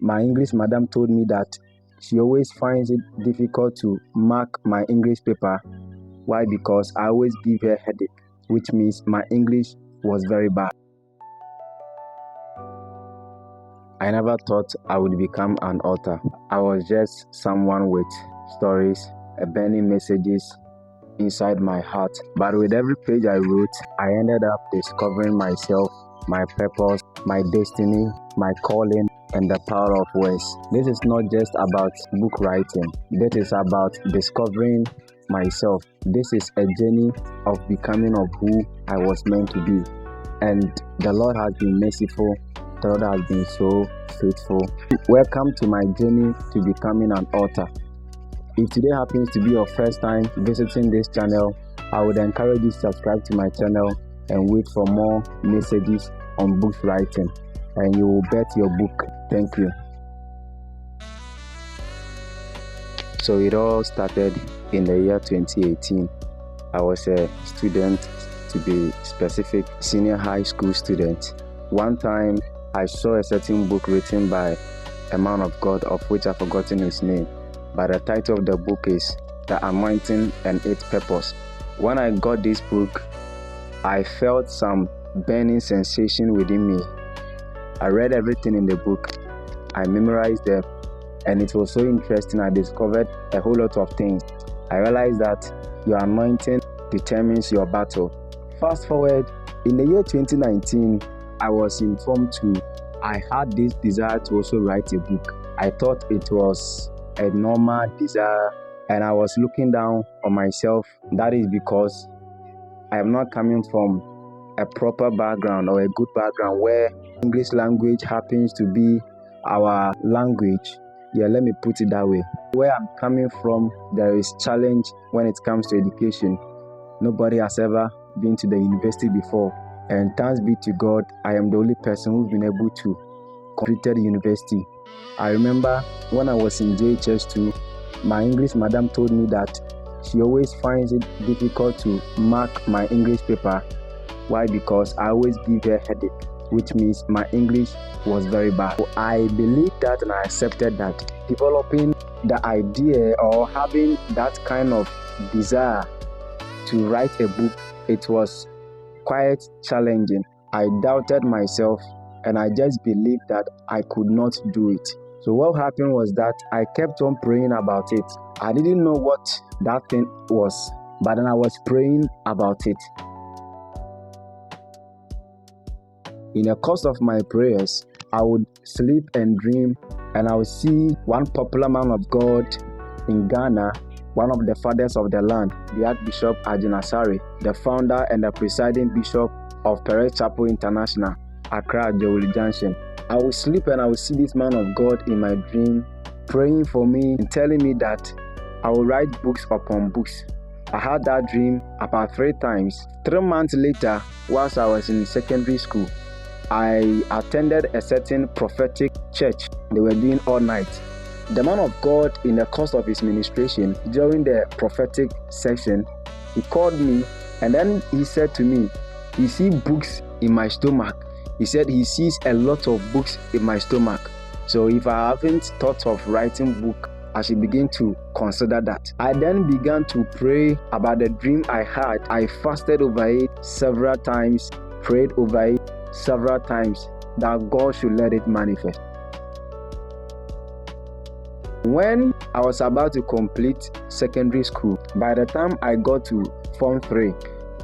My English madam told me that she always finds it difficult to mark my English paper. Why? Because I always give her headache, which means my English was very bad. I never thought I would become an author. I was just someone with stories, burning messages inside my heart. But with every page I wrote, I ended up discovering myself, my purpose, my destiny, my calling, and the power of words. This is not just about book writing. This is about discovering myself. This is a journey of becoming of who I was meant to be. And the Lord has been merciful. The Lord has been so faithful. Welcome to my journey to becoming an author. If today happens to be your first time visiting this channel, I would encourage you to subscribe to my channel and wait for more messages on books writing, and you will bet your book. Thank you. So it all started in the year 2018. I was a student, to be specific, senior high school student. One time I saw a certain book written by a man of God, of which I've forgotten his name, but the title of the book is The Anointing and Its Purpose. When I got this book, I felt some burning sensation within me. I read everything in the book. I memorized them, and it was so interesting. I discovered a whole lot of things. I realized that your anointing determines your battle. Fast forward, in the year 2019, I was informed I had this desire to also write a book. I thought it was a normal desire, and I was looking down on myself. That is because I am not coming from a proper background or a good background where English language happens to be our language. Yeah, let me put it that way. Where I'm coming from, there is challenge when it comes to education. Nobody has ever been to the university before, and thanks be to God, I am the only person who's been able to complete the university. I remember when I was in JHS2, my English madam told me that she always finds it difficult to mark my English paper. Why? Because I always give her headache, which means my English was very bad. So I believed that and I accepted that. Developing the idea or having that kind of desire to write a book, it was quite challenging. I doubted myself and I just believed that I could not do it. So what happened was that I kept on praying about it. I didn't know what that thing was, but then I was praying about it. In the course of my prayers, I would sleep and dream, and I would see one popular man of God in Ghana, one of the fathers of the land, the Archbishop Agyinasare, the founder and the presiding bishop of Perez Chapel International, Accra, Jowli Junction. I would sleep and I would see this man of God in my dream, praying for me and telling me that I will write books upon books. I had that dream about 3 times. 3 months later, whilst I was in secondary school, I attended a certain prophetic church. They were doing all night. The man of God, in the course of his ministration, during the prophetic section, he called me and then he said to me, "You see books in my stomach." He said he sees a lot of books in my stomach. So if I haven't thought of writing book, I should begin to consider that. I then began to pray about the dream I had. I fasted over it several times, prayed over it several times, that God should let it manifest. When I was about to complete secondary school, by the time I got to Form 3,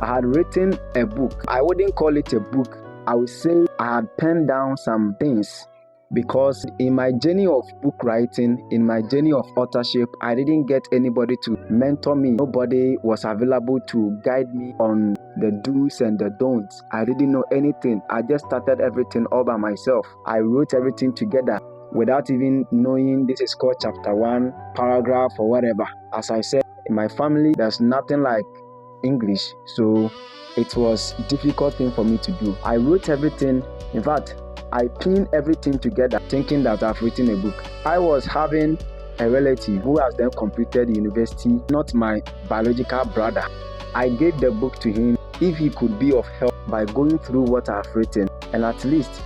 I had written a book. I wouldn't call it a book. I would say I had penned down some things, because in my journey of book writing, in my journey of authorship, I didn't get anybody to mentor me. Nobody was available to guide me on the do's and the don'ts. I didn't know anything. I just started everything all by myself. I wrote everything together without even knowing this is called chapter 1, paragraph or whatever. As I said, in my family, there's nothing like English, so it was a difficult thing for me to do. I wrote everything. In fact, I pinned everything together thinking that I've written a book. I was having a relative who has then completed university, not my biological brother. I gave the book to him if he could be of help by going through what I've written and at least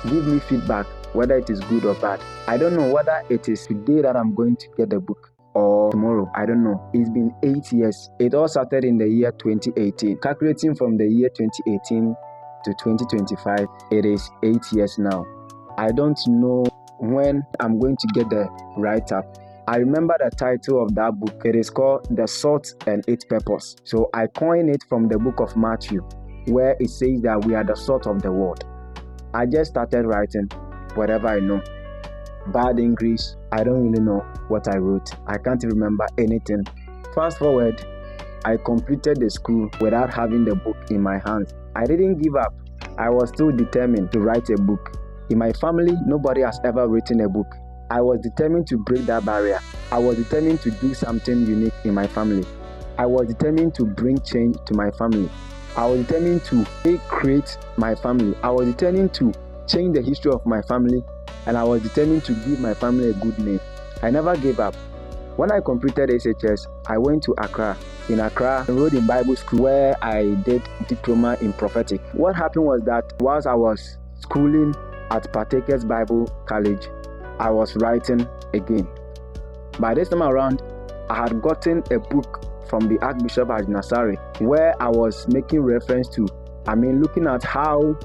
give me feedback whether it is good or bad. I don't know whether it is today that I'm going to get the book or tomorrow. I don't know. It's been 8 years. It all started in the year 2018. Calculating from the year 2018 to 2025, it is 8 years now. I don't know when I'm going to get the write-up. I remember the title of that book. It is called The Salt and Its Purpose. So I coined it from the book of Matthew, where it says that we are the salt of the world. I just started writing whatever I know. Bad English, I don't really know what I wrote. I can't remember anything. Fast forward, I completed the school without having the book in my hands. I didn't give up. I was still determined to write a book. In my family, nobody has ever written a book. I was determined to break that barrier. I was determined to do something unique in my family. I was determined to bring change to my family. I was determined to create my family. I was determined to change the history of my family, and I was determined to give my family a good name. I never gave up. When I completed SHS, I went to Accra. In Accra, I enrolled in Bible school where I did diploma in prophetic. What happened was that whilst I was schooling at Partakers Bible College, I was writing again. By this time around, I had gotten a book from the Archbishop Agyinasare where I was making reference to, looking at how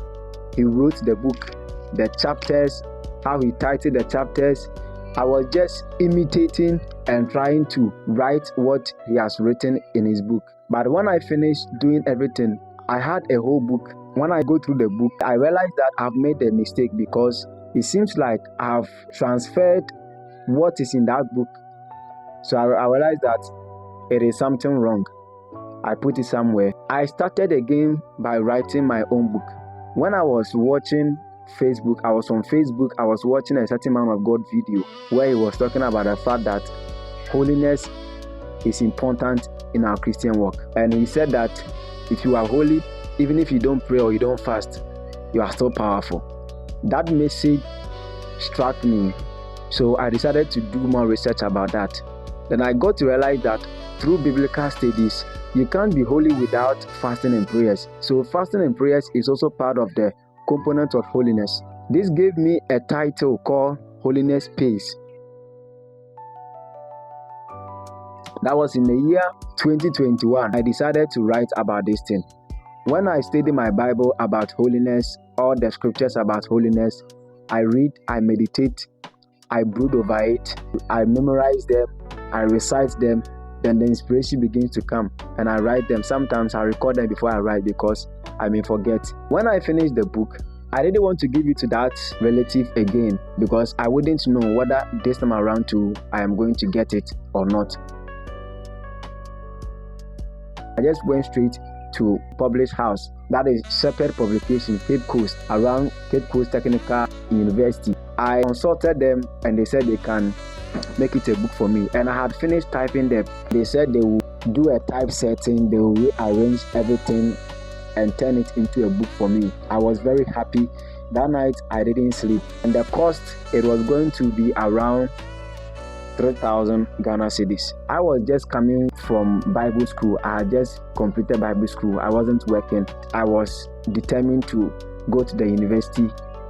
he wrote the book, the chapters, how he titled the chapters. I was just imitating and trying to write what he has written in his book. But when I finished doing everything, I had a whole book. When I go through the book, I realized that I've made a mistake because it seems like I've transferred what is in that book. So I realized that it is something wrong. I put it somewhere. I started again by writing my own book. When I was watching Facebook, I was on Facebook, I was watching a certain man of God video where he was talking about the fact that holiness is important in our Christian walk. And he said that if you are holy, even if you don't pray or you don't fast, you are still powerful. That message struck me. So I decided to do more research about that. Then I got to realize that through biblical studies, you can't be holy without fasting and prayers. So fasting and prayers is also part of the component of holiness. This gave me a title called Holiness Pays. That was in the year 2021. I decided to write about this thing. When I study my Bible about holiness, all the scriptures about holiness, I read, I meditate, I brood over it, I memorize them, I recite them, then the inspiration begins to come and I write them. Sometimes I record them before I write because I may forget. When I finished the book, I didn't want to give it to that relative again because I wouldn't know whether this time around too I am going to get it or not. I just went straight to Publish House, that is separate publication, Cape Coast, around Cape Coast Technical University. I consulted them and they said they can make it a book for me, and I had finished typing them. They said they will do a typesetting, they will rearrange everything and turn it into a book for me. I was very happy. That night I didn't sleep, and the cost, it was going to be around 3,000 Ghana cedis. I was just coming from Bible school. I had just completed Bible school. I wasn't working. I was determined to go to the university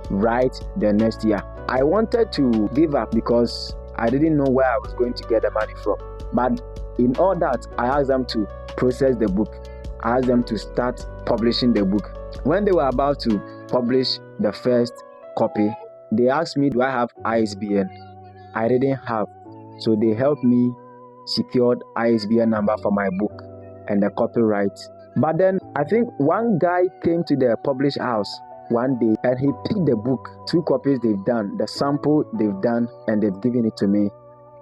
right the next year. I wanted to give up because I didn't know where I was going to get the money from. But in all that, I asked them to process the book. I asked them to start publishing the book. When they were about to publish the first copy, they asked me, do I have ISBN? I didn't have. So they helped me secure ISBN number for my book and the copyright. But then I think one guy came to the publish house one day and he picked the book. 2 copies they've done, the sample they've done, and they've given it to me.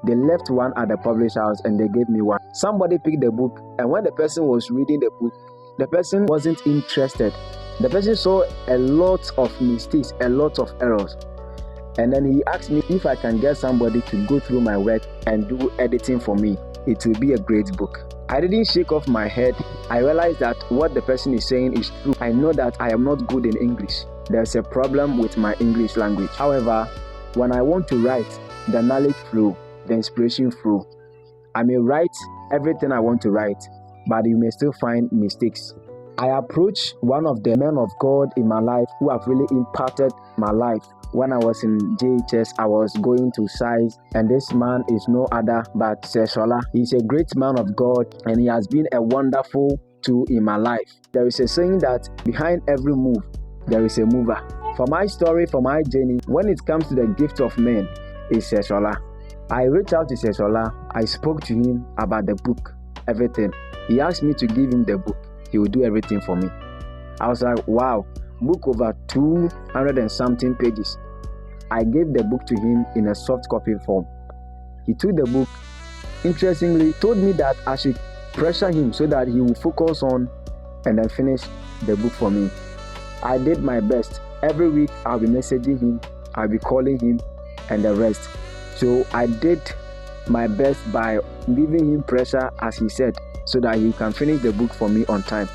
They left one at the publish house and they gave me one. Somebody picked the book, and when the person was reading the book, the person wasn't interested. The person saw a lot of mistakes, a lot of errors. And then he asked me if I can get somebody to go through my work and do editing for me. It will be a great book. I didn't shake off my head. I realized that what the person is saying is true. I know that I am not good in English. There's a problem with my English language. However, when I want to write, the knowledge flow, the inspiration flow. I may write everything I want to write, but you may still find mistakes. I approached one of the men of God in my life who have really impacted my life. When I was in JHS, I was going to size, and this man is no other but Seshola. He's a great man of God, and he has been a wonderful tool in my life. There is a saying that behind every move, there is a mover. For my story, for my journey, when it comes to the gift of men, is Seshola. I reached out to Seshola. I spoke to him about the book, everything. He asked me to give him the book. He will do everything for me. I was like, wow, book over 200 and something pages. I gave the book to him in a soft copy form. He took the book, interestingly, told me that I should pressure him so that he will focus on and then finish the book for me. I did my best. Every week, I'll be messaging him, I'll be calling him, and the rest. So I did my best by giving him pressure, as he said, so that he can finish the book for me on time.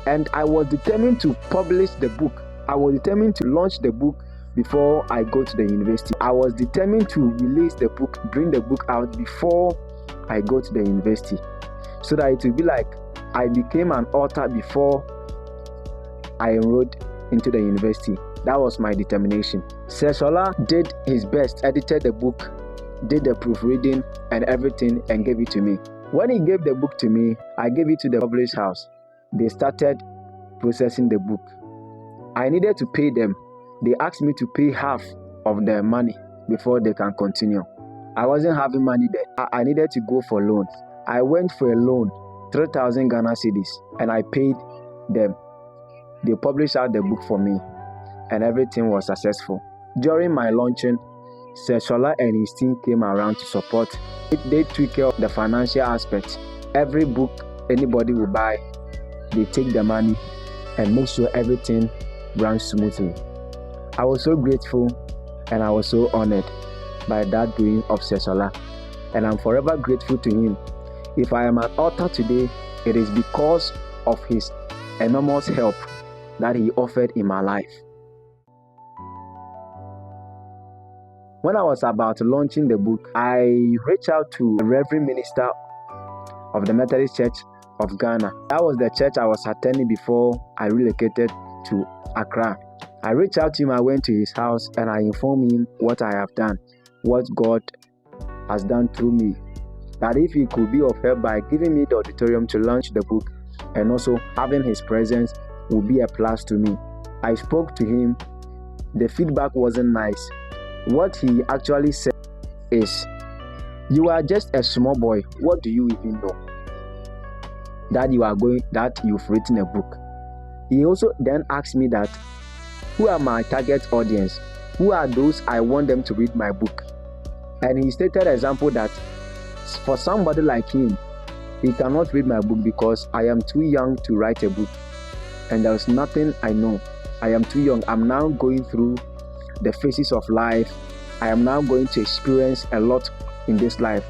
And I was determined to publish the book. I was determined to launch the book before I go to the university. I was determined to release the book, bring the book out before I go to the university, so that it will be like I became an author before I enrolled into the university. That was my determination. Seshola did his best, edited the book, did the proofreading and everything, and gave it to me. When he gave the book to me, I gave it to the published house. They started processing the book. I needed to pay them. They asked me to pay half of the money before they can continue. I wasn't having money then. I needed to go for loans. I went for a loan, 3,000 Ghana cedis, and I paid them. They published out the book for me, and everything was successful. During my launching, Seshola and his team came around to support. They took care of the financial aspect. Every book anybody will buy, they take the money and make sure everything runs smoothly. I was so grateful and I was so honored by that doing of Seshola, and I'm forever grateful to him. If I am an author today, it is because of his enormous help that he offered in my life. When I was about launching the book, I reached out to the Reverend Minister of the Methodist Church of Ghana. That was the church I was attending before I relocated to Accra. I reached out to him, I went to his house, and I informed him what I have done, what God has done through me. That if he could be of help by giving me the auditorium to launch the book, and also having his presence would be a plus to me. I spoke to him. The feedback wasn't nice. What he actually said is, "You are just a small boy. What do you even know that you've written a book?" He also then asked me that, who are my target audience? Who are those I want them to read my book? And he stated an example that for somebody like him, he cannot read my book because I am too young to write a book. And there's nothing I know. I am too young. I'm now going through the phases of life. I am now going to experience a lot in this life.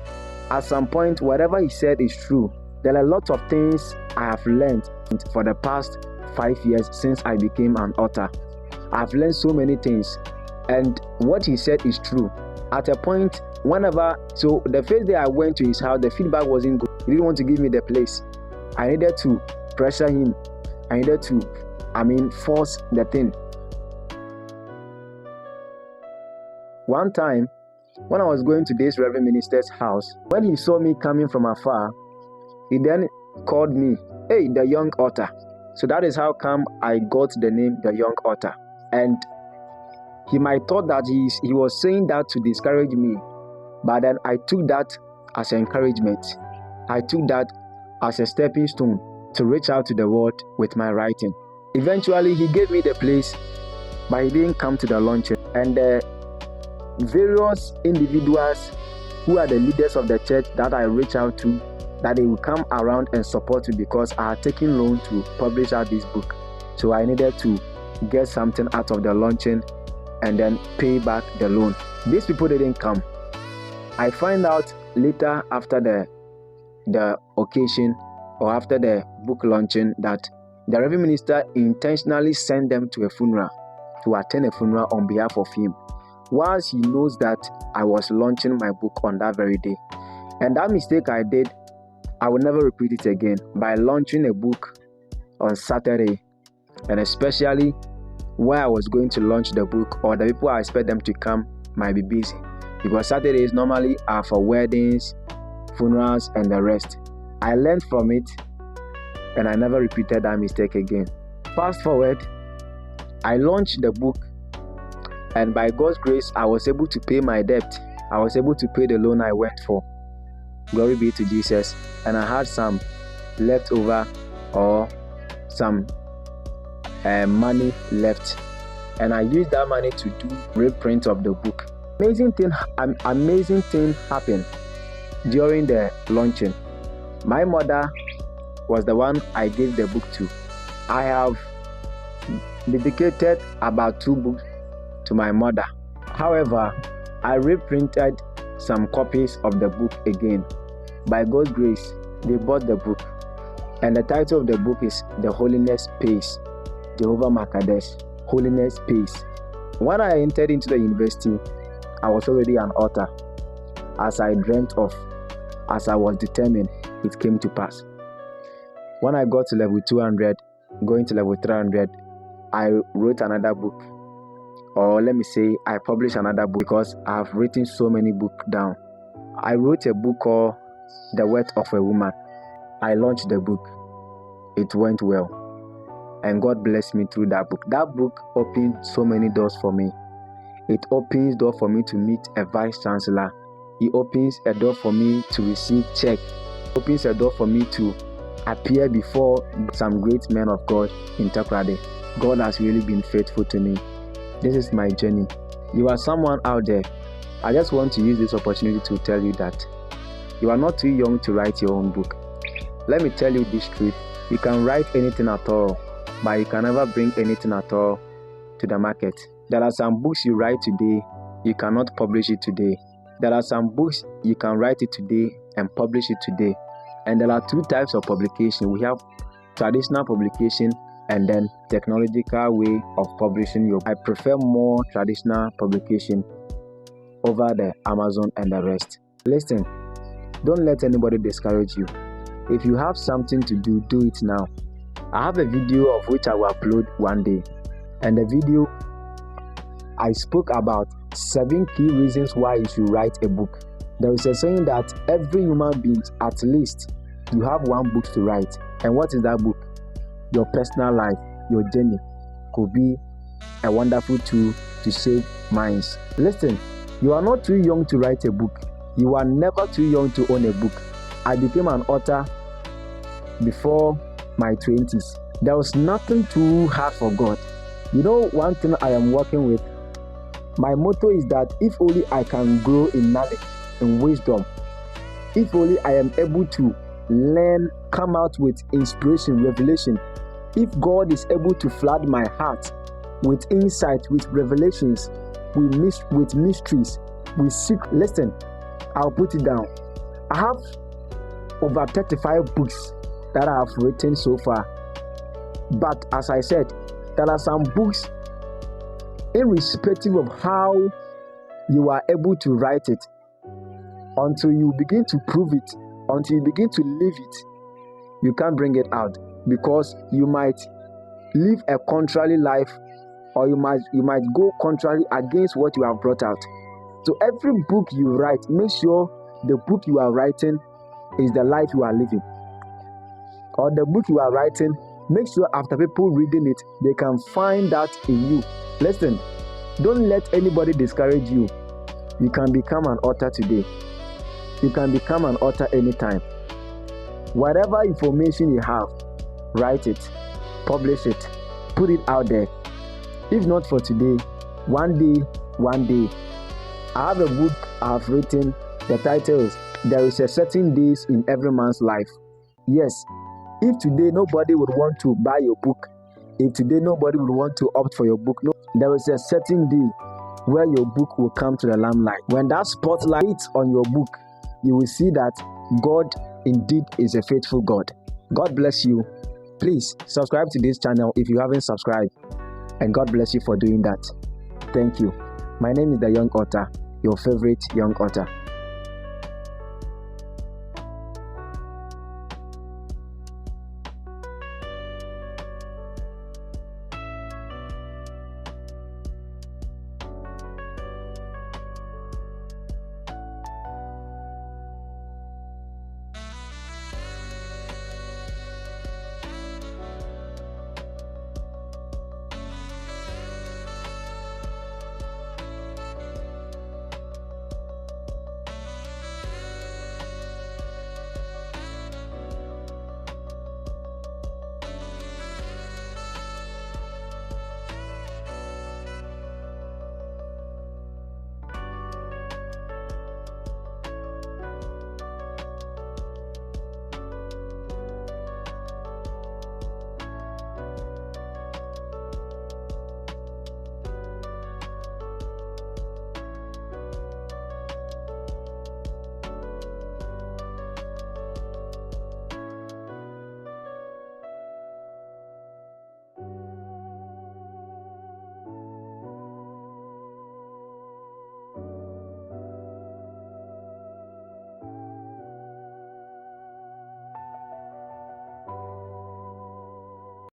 At some point, whatever he said is true. There are a lot of things I have learned for the past 5 years since I became an author. I've learned so many things, and what he said is true. At a point, the first day I went to his house, the feedback wasn't good. He didn't want to give me the place. I needed to pressure him. I needed to, force the thing. One time, when I was going to this Reverend Minister's house, when he saw me coming from afar, he then called me, "Hey, the young author." So that is how come I got the name The Young Author. And he might thought that he was saying that to discourage me, but then I took that as encouragement. I took that as a stepping stone to reach out to the world with my writing. Eventually, he gave me the place, but he didn't come to the launching. And the various individuals who are the leaders of the church that I reach out to, that they will come around and support me because I had taken loan to publish out this book. So I needed to get something out of the launching and then pay back the loan. These people didn't come. I find out later after the occasion or after the book launching that the Reverend Minister intentionally sent them to a funeral, to attend a funeral on behalf of him, whilst he knows that I was launching my book on that very day. And that mistake I did, I will never repeat it again, by launching a book on Saturday, and especially where I was going to launch the book or the people I expect them to come might be busy, because Saturdays normally are for weddings, funerals, and the rest. I learned from it and I never repeated that mistake again. Fast forward, I launched the book, and by God's grace, I was able to pay my debt. I was able to pay the loan I went for. Glory be to Jesus. And I had some leftover or some money left, and I used that money to do reprint of the book. Amazing thing happened during the launching. My mother was the one I gave the book to. I have dedicated about 2 books to my mother. However, I reprinted some copies of the book again. By God's grace, they bought the book, and the title of the book is The Holiness Pays. Jehovah Makadesh, Holiness Pays. When I entered into the university, I was already an author. As I dreamt of, as I was determined, it came to pass. When I got to level 200, going to level 300, I wrote another book. Or let me say, I published another book, because I have written so many books down. I wrote a book called The Worth of a Woman. I launched the book. It went well. And God blessed me through that book. That book opened so many doors for me. It opens door for me to meet a vice chancellor. It opens a door for me to receive check. It opens a door for me to appear before some great men of God in Takoradi. God has really been faithful to me. This is my journey. You are someone out there. I just want to use this opportunity to tell you that you are not too young to write your own book. Let me tell you this truth. You can write anything at all, but you can never bring anything at all to the market. There are some books you write today, you cannot publish it today. There are some books you can write it today and publish it today. And there are 2 types of publication. We have traditional publication and then technological way of publishing your. I prefer more traditional publication over the Amazon and the rest. Listen, don't let anybody discourage you. If you have something to do, do it now. I have a video of which I will upload one day, and the video I spoke about 7 key reasons why you should write a book. There is a saying that every human being, at least, you have 1 book to write. And what is that book? Your personal life, your journey could be a wonderful tool to save minds. Listen, you are not too young to write a book. You are never too young to own a book. I became an author before my 20s. There was nothing too hard for God. You know, one thing I am working with, my motto is that if only I can grow in knowledge and wisdom, if only I am able to learn, come out with inspiration, revelation, if God is able to flood my heart with insight, with revelations, with mysteries, with secrets. Listen, I'll put it down. I have over 35 books that I have written so far. But as I said, there are some books, irrespective of how you are able to write it, until you begin to prove it, until you begin to live it, you can't bring it out, because you might live a contrary life, or you might go contrary against what you have brought out. So every book you write, make sure the book you are writing is the life you are living. Or the book you are writing, make sure after people reading it, they can find that in you. Listen, don't let anybody discourage you. You can become an author today. You can become an author anytime. Whatever information you have, write it, publish it, put it out there. If not for today, one day. I have a book I have written. The title is There is a Certain Days in Every Man's Life. Yes, if today nobody would want to buy your book, if today nobody would want to opt for your book, no, there is a certain day where your book will come to the limelight. When that spotlight hits on your book, you will see that God indeed is a faithful God. God bless you. Please subscribe to this channel if you haven't subscribed, and God bless you for doing that. Thank you. My name is The Young Author, your favorite young author.